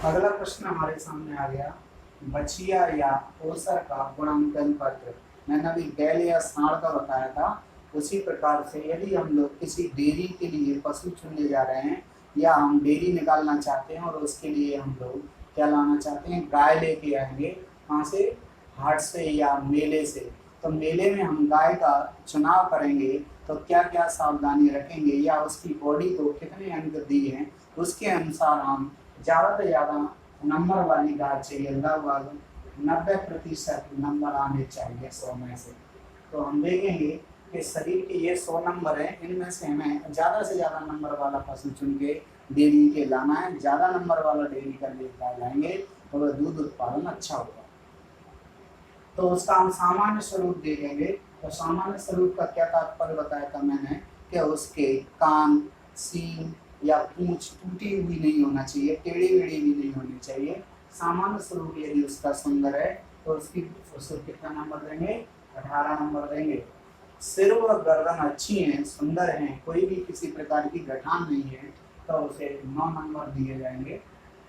अगला प्रश्न हमारे सामने आ गया, बछिया या ओसर का गुणांकन पत्र। मैंने अभी बैल या सांड का बताया था। उसी प्रकार से यदि हम लोग किसी डेयरी के लिए पशु चुनने जा रहे हैं या हम डेयरी निकालना चाहते हैं और उसके लिए हम लोग क्या लाना चाहते हैं, गाय लेके आएंगे वहाँ से, हाट से या मेले से। तो मेले में हम गाय का चुनाव करेंगे तो क्या क्या सावधानी रखेंगे या उसकी बॉडी को कितने अंक दिए हैं उसके अनुसार हम ज़्यादा से ज़्यादा नंबर वाली गाय चाहिए, लगभग 90% नंबर आने चाहिए 100 में से। तो हम देखेंगे कि शरीर के ये 100 नंबर हैं, इनमें से हमें ज़्यादा से ज़्यादा नंबर वाला पशु चुन के डेयरी के लाना है। ज़्यादा नंबर वाला डेयरी का लेकर लाएंगे तो वह दूध उत्पादन अच्छा होगा। तो उसका हम सामान्य स्वरूप देखेंगे। तो सामान्य स्वरूप का क्या तात्पर्य बताया था मैंने, कि उसके कान, सींग या पूंछ टूटी हुई नहीं होना चाहिए, टेढ़ी मेढ़ी भी नहीं होनी चाहिए। सामान्य स्वरूप यदि उसका सुंदर है तो उसको कितना नंबर देंगे, 18 नंबर देंगे। सिर व गर्दन अच्छी हैं, सुंदर हैं, कोई भी किसी प्रकार की गठान नहीं है तो उसे 9 नंबर दिए जाएंगे।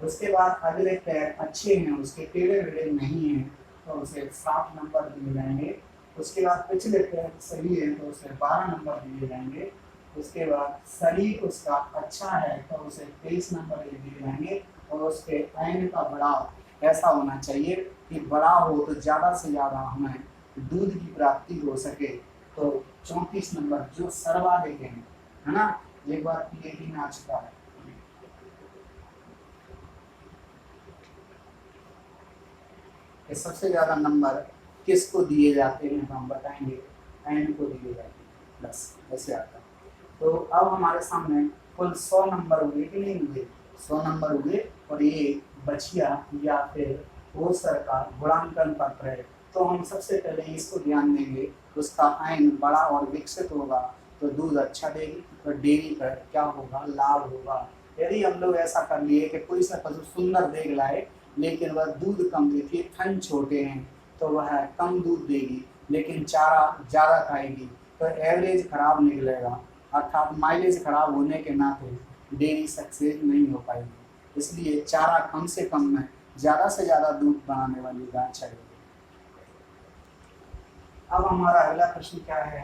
उसके बाद अगले पैर अच्छे हैं, उसके टेढ़े मेढ़े नहीं हैं तो उसे 7 नंबर दिए जाएंगे। उसके बाद पिछले पैर सही है तो उसे 12 नंबर दिए जाएंगे। उसके बाद शरीर उसका अच्छा है तो उसे 23 नंबर दिए जाएंगे। और उसके ऐन का बढ़ाव ऐसा होना चाहिए कि बड़ा हो तो ज़्यादा से ज़्यादा हमें दूध की प्राप्ति हो सके, तो 34 नंबर जो सर्वाधिक है ना। एक बार PAT में आ चुका है। सबसे ज्यादा नंबर किसको दिए जाते हैं तो हम बताएंगे, एन को दिए जाते हैं, बस ऐसे आता है। तो अब हमारे सामने कुल 100 नंबर हुए कि नहीं हुए, 100 नंबर हुए। और ये बछिया या फिर ओसर का गुणांकन पत्र है। तो हम सबसे पहले इसको ध्यान देंगे, उसका आयन बड़ा और विकसित होगा तो दूध अच्छा देगी, तो डेयरी पर क्या होगा, लाभ होगा। यदि हम लोग ऐसा कर लिए कि कोई सा पशु सुंदर देख लाए लेकिन वह दूध कम देती है, थन छोटे हैं तो वह कम दूध देगी लेकिन चारा ज़्यादा खाएगी, तो एवरेज खराब निकलेगा, अर्थात माइलेज खराब होने के नाते डेयरी सक्सेस नहीं हो पाएगी। इसलिए चारा कम से कम में ज़्यादा से ज़्यादा दूध बनाने वाली गाय चाहिए। अब हमारा अगला प्रश्न क्या है,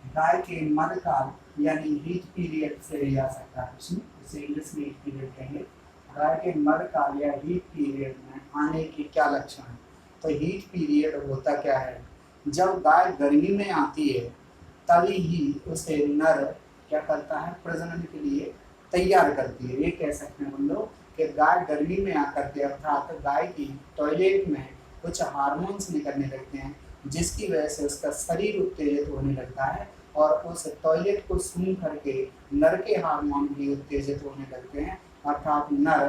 गाय के मध्यकाल यानी हीट पीरियड से लिया सकता है प्रश्न, इसे इंग्लिश में हीट पीरियड कहेंगे। गाय के मध्यकाल या हीट पीरियड में आने के क्या लक्षण है। तो हीट पीरियड होता क्या है, जब गाय गर्मी में आती है तभी ही उसे नर क्या करता है, प्रजनन के लिए तैयार करती है। ये कह सकते हैं हम लोग कि गाय गर्मी में आकर के, अर्थात गाय की टॉयलेट में कुछ हार्मोन्स निकलने लगते हैं जिसकी वजह से उसका शरीर उत्तेजित होने लगता है और उस टॉयलेट को सूंघ करके नर के हार्मोन भी उत्तेजित होने लगते हैं, अर्थात नर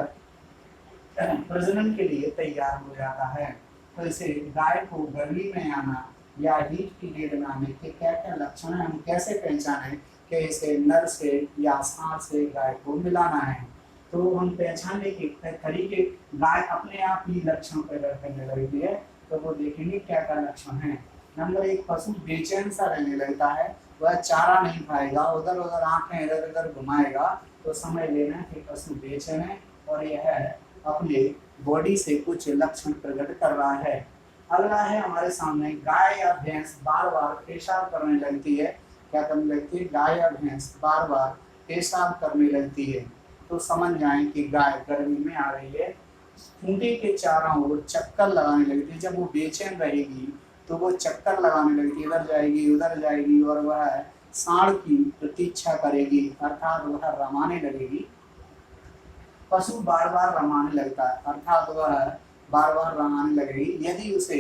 प्रजनन के लिए तैयार हो जाता है। तो इसे गाय को गर्मी में आना या हीट पीरियड में आने के क्या क्या लक्षण है, हम कैसे पहचानें कि इसे नर से या सांड से गाय को मिलाना है। तो हम पहचानने के तरीके, गाय अपने आप ही लक्षण पैदा करने लगती है, तो वो देखेंगे क्या क्या लक्षण है। नंबर 1, पशु बेचैन सा रहने लगता है, वह चारा नहीं खाएगा, उधर उधर आंखें इधर उधर घुमाएगा तो समझ लेना कि पशु बेचैन है और यह अपने बॉडी से कुछ लक्षण प्रकट कर रहा है। अगला है हमारे सामने, गाय या भैंस बार बार पेशाब करने लगती है। क्या करने लगती है, गाय या भैंस बार बार पेशाब करने लगती है तो समझ जाएं कि गाय गर्मी में आ रही है। खूंटी के चारों ओर चक्कर लगाने लगती है, जब वो बेचैन रहेगी तो वो चक्कर लगाने लगती है, इधर जाएगी उधर जाएगी और वह सांड की प्रतीक्षा करेगी, अर्थात वह रमाने लगेगी। पशु बार बार रमाने लगता है, अर्थात वह बार बार रमाने लगेगी। यदि उसे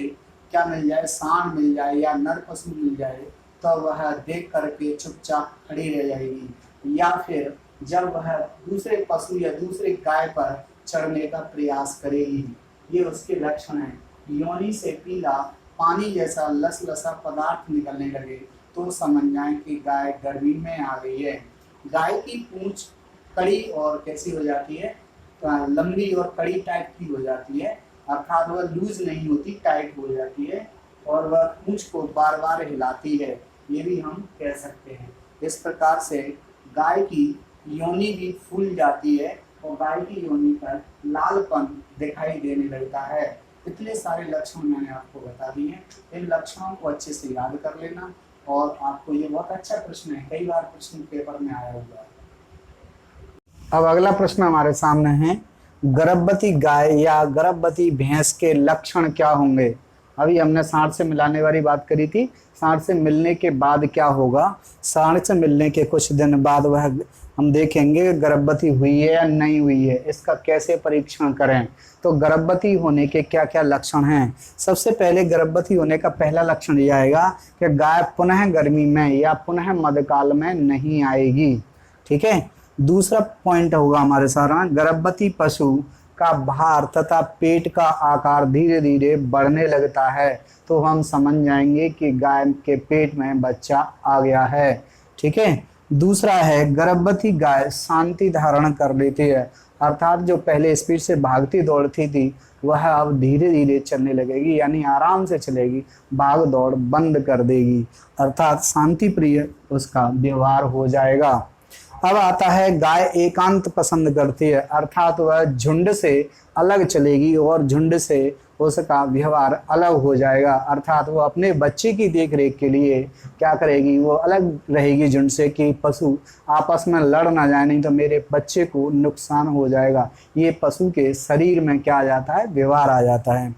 क्या मिल जाए, सांड मिल जाए या नर पशु मिल जाए तो वह देख करके चुपचाप खड़ी रह जाएगी, या फिर जब वह दूसरे पशु या दूसरे गाय पर चढ़ने का प्रयास करेगी। ये उसके लक्षण हैं। योनि से पीला पानी जैसा लसलसा पदार्थ निकलने लगे तो समझ जाए कि गाय गर्मी में आ गई है। गाय की पूंछ कड़ी और कैसी हो जाती है, लंबी और कड़ी टाइप की हो जाती है, अर्थात वह लूज नहीं होती, टाइट हो जाती है और वह पूंछ को बार बार हिलाती है, ये भी हम कह सकते हैं। इस प्रकार से गाय की योनि भी फूल जाती है और गाय की योनि पर लालपन दिखाई देने लगता है। इतने सारे लक्षण मैंने आपको बता दिए हैं, इन लक्षणों को अच्छे से याद कर लेना। और आपको ये बहुत अच्छा प्रश्न है, कई बार प्रश्न पेपर में आया हुआ है। अब अगला प्रश्न हमारे सामने है, गर्भवती गाय या गर्भवती भैंस के लक्षण क्या होंगे। अभी हमने सांड से मिलाने वाली बात करी थी, सांड से मिलने के बाद क्या होगा, सांड से मिलने के कुछ दिन बाद वह हम देखेंगे गर्भवती हुई है या नहीं हुई है, इसका कैसे परीक्षण करें। तो गर्भवती होने के क्या क्या लक्षण हैं। सबसे पहले गर्भवती होने का पहला लक्षण यह आएगा कि गाय पुनः गर्मी में या पुनः मध्यकाल में नहीं आएगी। ठीक है। दूसरा पॉइंट होगा हमारे सारा, गर्भवती पशु का भार तथा पेट का आकार धीरे धीरे बढ़ने लगता है, तो हम समझ जाएंगे कि गाय के पेट में बच्चा आ गया है। ठीक है। दूसरा है, गर्भवती गाय शांति धारण कर लेती है, अर्थात जो पहले स्पीड से भागती दौड़ती थी वह अब धीरे धीरे चलने लगेगी, यानी आराम से चलेगी, भाग दौड़ बंद कर देगी, अर्थात शांति प्रिय उसका व्यवहार हो जाएगा। अब आता है, गाय एकांत पसंद करती है, अर्थात वह झुंड से अलग चलेगी और झुंड से उसका व्यवहार अलग हो जाएगा, अर्थात वो अपने बच्चे की देखरेख के लिए क्या करेगी, वो अलग रहेगी झुंड से कि पशु आपस में लड़ ना जाए, नहीं तो मेरे बच्चे को नुकसान हो जाएगा। ये पशु के शरीर में क्या आ जाता है, व्यवहार आ जाता है।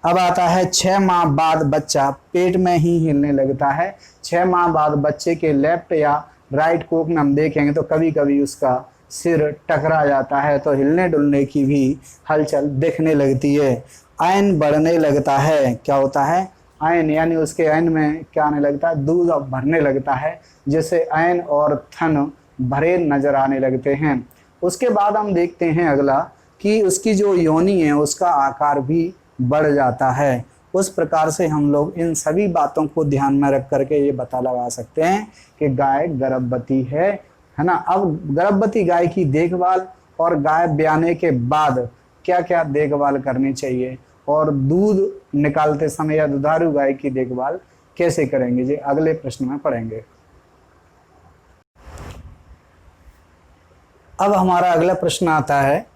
अब आता है, 6 माह बाद बच्चा पेट में ही हिलने लगता है। 6 माह बाद बच्चे के लेफ्ट या राइट कोख में हम देखेंगे तो कभी कभी उसका सिर टकरा जाता है, तो हिलने डुलने की भी हलचल दिखने लगती है। आयन बढ़ने लगता है, क्या होता है, आयन यानी उसके आयन में क्या आने लगता है, दूध भरने लगता है, जिससे आयन और थन भरे नजर आने लगते हैं। उसके बाद हम देखते हैं अगला कि उसकी जो योनि है उसका आकार भी बढ़ जाता है। उस प्रकार से हम लोग इन सभी बातों को ध्यान में रख करके ये पता लगा सकते हैं कि गाय गर्भवती है ना। अब गर्भवती गाय की देखभाल और गाय ब्याने के बाद क्या क्या देखभाल करनी चाहिए और दूध निकालते समय या दुधारू गाय की देखभाल कैसे करेंगे, जी अगले प्रश्न में पढ़ेंगे। अब हमारा अगला प्रश्न आता है,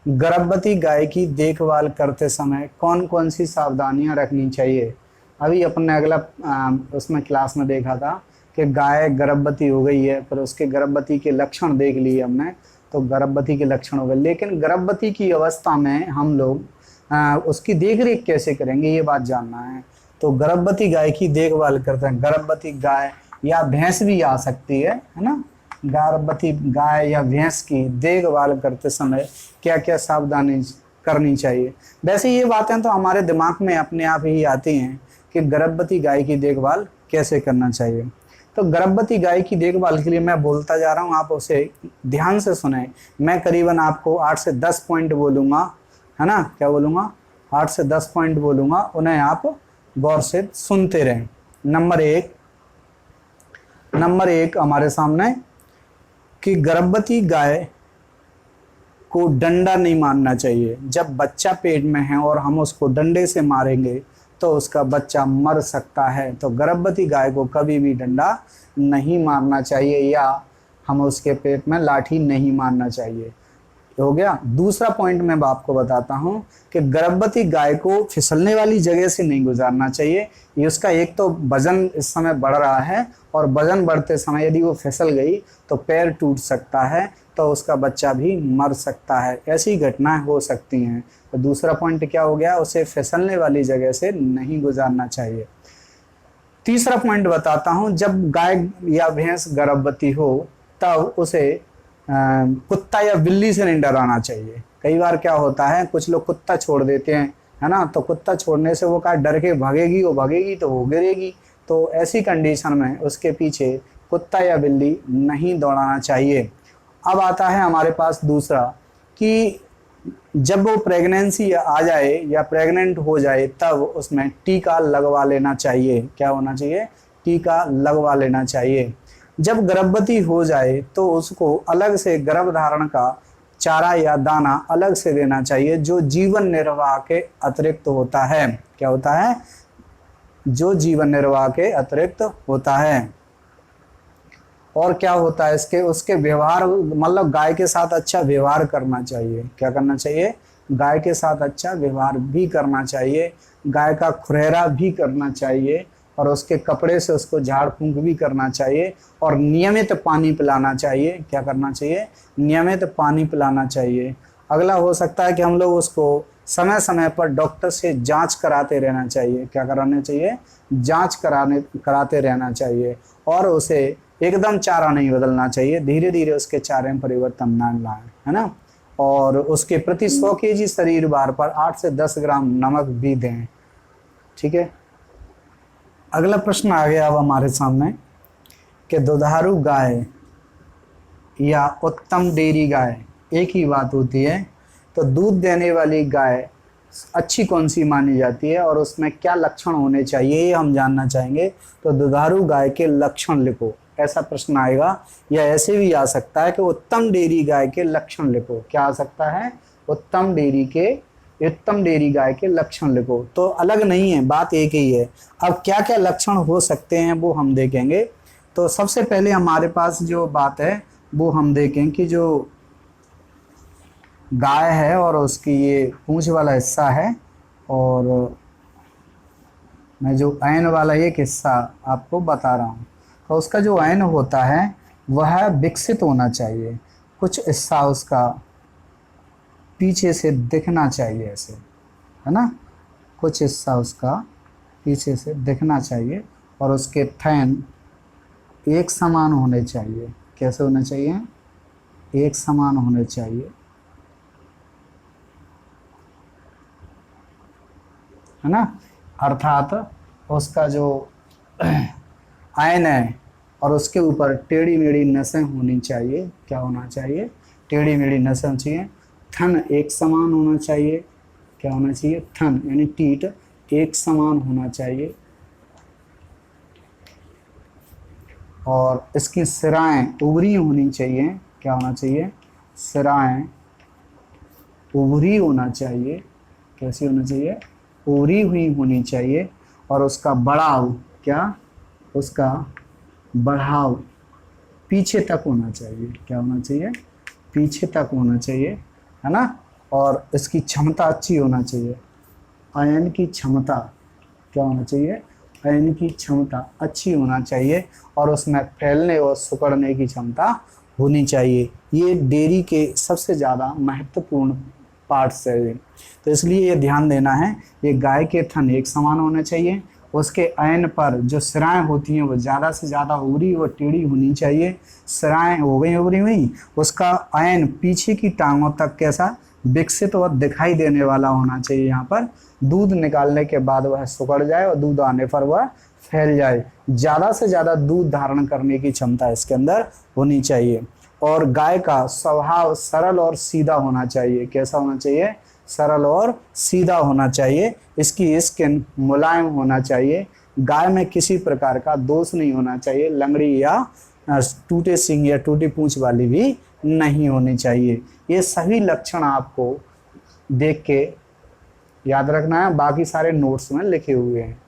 गर्भवती गाय की देखभाल करते समय कौन कौन सी सावधानियां रखनी चाहिए। अभी अपने अगला उसमें क्लास में देखा था कि गाय गर्भवती हो गई है, पर उसके गर्भवती के लक्षण देख लिए हमने, तो गर्भवती के लक्षण हो गए, लेकिन गर्भवती की अवस्था में हम लोग उसकी देखरेख कैसे करेंगे ये बात जानना है। तो गर्भवती गाय की देखभाल करते हैं, गर्भवती गाय या भैंस भी आ सकती है ना, गर्भवती गाय या भैंस की देखभाल करते समय क्या क्या सावधानी करनी चाहिए। वैसे ये बातें तो हमारे दिमाग में अपने आप ही आती हैं कि गर्भवती गाय की देखभाल कैसे करना चाहिए। तो गर्भवती गाय की देखभाल के लिए मैं बोलता जा रहा हूँ, आप उसे ध्यान से सुने। मैं करीबन आपको 8 से 10 पॉइंट बोलूँगा, है ना, क्या बोलूँगा, 8 से 10 पॉइंट बोलूँगा, उन्हें आप गौर से सुनते रहें। नंबर एक हमारे सामने कि गर्भवती गाय को डंडा नहीं मारना चाहिए। जब बच्चा पेट में है और हम उसको डंडे से मारेंगे तो उसका बच्चा मर सकता है, तो गर्भवती गाय को कभी भी डंडा नहीं मारना चाहिए या हम उसके पेट में लाठी नहीं मारना चाहिए। हो गया। दूसरा पॉइंट मैं आपको बताता हूं कि गर्भवती गाय को फिसलने वाली जगह से नहीं गुजारना चाहिए। ये उसका एक तो वजन इस समय बढ़ रहा है और वजन बढ़ते समय यदि वो फिसल गई तो पैर टूट सकता है, तो उसका बच्चा भी मर सकता है, ऐसी घटनाएं हो सकती हैं। तो दूसरा पॉइंट क्या हो गया, उसे फिसलने वाली जगह से नहीं गुजारना चाहिए। तीसरा पॉइंट बताता हूं, जब गाय या भैंस गर्भवती हो तब उसे कुत्ता या बिल्ली से नहीं डराना चाहिए। कई बार क्या होता है, कुछ लोग कुत्ता छोड़ देते हैं, है ना, तो कुत्ता छोड़ने से वो क्या डर के भागेगी, वो भागेगी तो वो गिरेगी, तो ऐसी कंडीशन में उसके पीछे कुत्ता या बिल्ली नहीं दौड़ाना चाहिए। अब आता है हमारे पास दूसरा कि जब वो प्रेगनेंसी आ जाए या प्रेग्नेंट हो जाए तब उसमें टीका लगवा लेना चाहिए। क्या होना चाहिए, टीका लगवा लेना चाहिए। जब गर्भवती हो जाए तो उसको अलग से गर्भधारण का चारा या दाना अलग से देना चाहिए, जो जीवन निर्वाह के अतिरिक्त होता है। क्या होता है, जो जीवन निर्वाह के अतिरिक्त होता है। और क्या होता है इसके, उसके व्यवहार, मतलब गाय के साथ अच्छा व्यवहार करना चाहिए। क्या करना चाहिए? गाय के साथ अच्छा व्यवहार भी करना चाहिए, गाय का खुरहरा भी करना चाहिए, और उसके कपड़े से उसको झाड़ फूंक भी करना चाहिए, और नियमित पानी पिलाना चाहिए। क्या करना चाहिए? नियमित पानी पिलाना चाहिए। अगला हो सकता है कि हम लोग उसको समय समय पर डॉक्टर से जांच कराते रहना चाहिए। क्या कराना चाहिए? जांच कराते रहना चाहिए। और उसे एकदम चारा नहीं बदलना चाहिए, धीरे धीरे उसके चारे में परिवर्तन न लाएं, है ना। और उसके प्रति 100 केजी शरीर भार पर 8 से 10 ग्राम नमक भी दें। ठीक है। अगला प्रश्न आ गया अब हमारे सामने कि दुधारू गाय या उत्तम डेयरी गाय एक ही बात होती है, तो दूध देने वाली गाय अच्छी कौन सी मानी जाती है और उसमें क्या लक्षण होने चाहिए, ये हम जानना चाहेंगे। तो दुधारू गाय के लक्षण लिखो, ऐसा प्रश्न आएगा। या ऐसे भी आ सकता है कि उत्तम डेयरी गाय के लक्षण लिखो। क्या आ सकता है? उत्तम डेयरी गाय के लक्षण लिखो। तो अलग नहीं है, बात एक ही है। अब क्या क्या लक्षण हो सकते हैं वो हम देखेंगे। तो सबसे पहले हमारे पास जो बात है वो हम देखें कि जो गाय है और उसकी ये पूंछ वाला हिस्सा है, और मैं जो ऐन वाला एक हिस्सा आपको बता रहा हूँ, तो उसका जो ऐन होता है वह विकसित होना चाहिए। कुछ हिस्सा उसका पीछे से दिखना चाहिए ऐसे, है ना। कुछ हिस्सा उसका पीछे से दिखना चाहिए, और उसके थैन एक समान होने चाहिए। कैसे होने चाहिए? एक समान होने चाहिए, है ना। अर्थात उसका जो आयन है और उसके ऊपर टेढ़ी मेढ़ी नसें होनी चाहिए। क्या होना चाहिए? टेढ़ी मेढ़ी नसें होनी चाहिए। थन एक समान होना चाहिए। क्या होना चाहिए? थन यानी टीट एक समान होना चाहिए। और इसकी सिराएं उभरी होनी चाहिए। क्या होना चाहिए? सिराएं उभरी होना चाहिए। कैसी होना चाहिए? उभरी हुई होनी चाहिए। और उसका बढ़ाव, क्या? उसका बढ़ाव पीछे तक होना चाहिए। क्या होना चाहिए? पीछे तक होना चाहिए, है ना। और इसकी क्षमता अच्छी होना चाहिए। आयन की क्षमता क्या होना चाहिए? आयन की क्षमता अच्छी होना चाहिए, और उसमें फैलने और सिकुड़ने की क्षमता होनी चाहिए। ये डेयरी के सबसे ज़्यादा महत्वपूर्ण पार्ट्स है। तो इसलिए ये ध्यान देना है, ये गाय के थन एक समान होने चाहिए, उसके ऐन पर जो सिराएं होती हैं वो ज़्यादा से ज़्यादा उभरी और टेढ़ी होनी चाहिए। सिराएं हो गई उभरी हुई, उसका ऐन पीछे की टांगों तक कैसा विकसित और दिखाई देने वाला होना चाहिए। यहाँ पर दूध निकालने के बाद वह सिकुड़ जाए और दूध आने पर वह फैल जाए। ज़्यादा से ज़्यादा दूध धारण करने की क्षमता इसके अंदर होनी चाहिए। और गाय का स्वभाव सरल और सीधा होना चाहिए। कैसा होना चाहिए? सरल और सीधा होना चाहिए। इसकी स्किन मुलायम होना चाहिए। गाय में किसी प्रकार का दोष नहीं होना चाहिए, लंगड़ी या टूटे सींग या टूटी पूंछ वाली भी नहीं होनी चाहिए। ये सभी लक्षण आपको देख के याद रखना है, बाकी सारे नोट्स में लिखे हुए हैं।